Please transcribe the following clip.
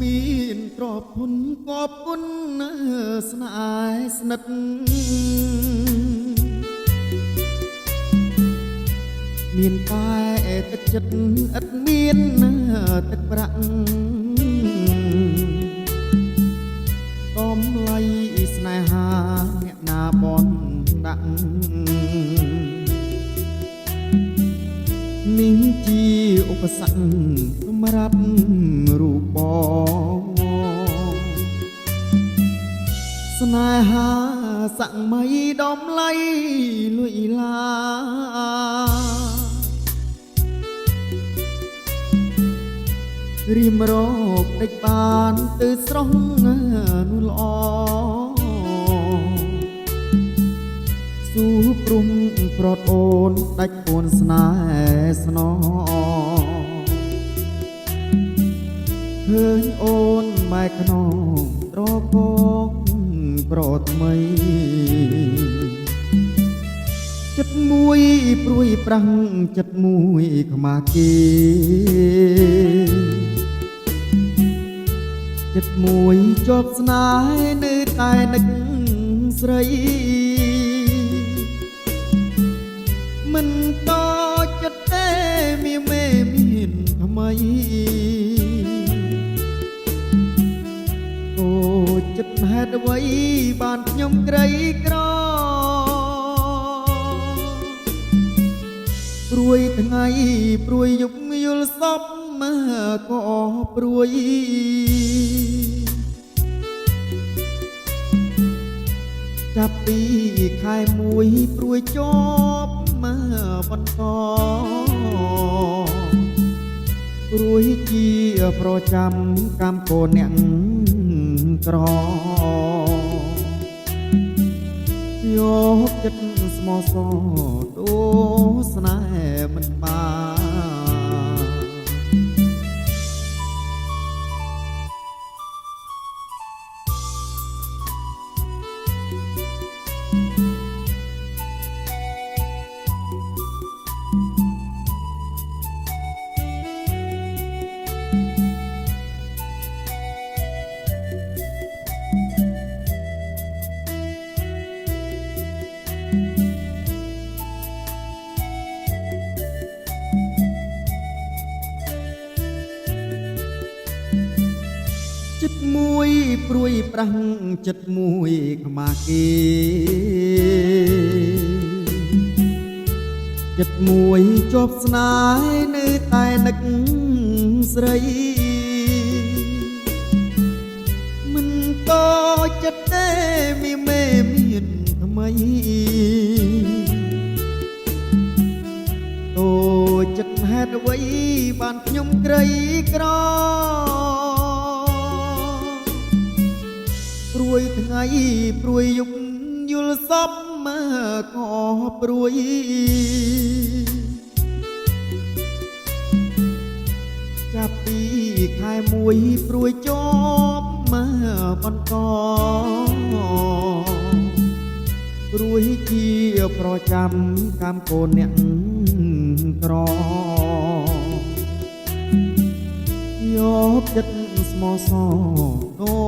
មានក្របគុណកបគុណស្នេហ៍ស្និទ្ធមានតែទឹកចិត្តឥតមានទឹកប្រាក់តម្លៃស្នេហាអ្នកណាបនដាក់នេះជាឧបសគ្គសម្រាប់រូបបងស្នេហាសក្ម័យដំឡៃលួយឡារៀមរកដេចបានទៅស្រស់នោះល្អស៊ូព្រំប្រត់អូនដាច់ពួនស្នេហ៍ស្នឃើញអូនបែកខ្នងត្រកកប្រថ្មីចិត្តមួយព្រួយប្រាំងចិត្តមួយខ្មាគេចិត្តមួយជាប់ស្នេហ៍នៅតែនឹកស្រីមិនតចិត្តទេមានមេមានថ្មីអូចិត្តហេតុអ្វីបានខ្ញុំក្រីក្រព្រួយថ្ងៃព្រួយយប់យល់សពមកក៏ព្រួយចាប់ពីខែមួយព្រួយជាប់មកបន្តព្រួយជាប្រចាំកម្មកូនអ្នកក្រយកចិត្តស្មោះសរដូស្នេហ៍មិនបានចិត្តមួយព្រួយប្រាំងចិត្តមួយខ្មាគេចិត្តមួយជាប់ស្នេហ៍នៅតែនឹកស្រីមិនតចិត្តទេមានមេមានថ្មីតចិត្តហេតុអ្វីបានខ្ញុំក្រីក្រព្រួយថ្ងៃព្រួយយប់យល់សពមកក៏ព្រួយចាប់ពីខែមួយព្រួយជាប់មកបន្តព្រួយជាប្រចាំកម្មកូនអ្នកក្រយកចិត្តស្មោះសរ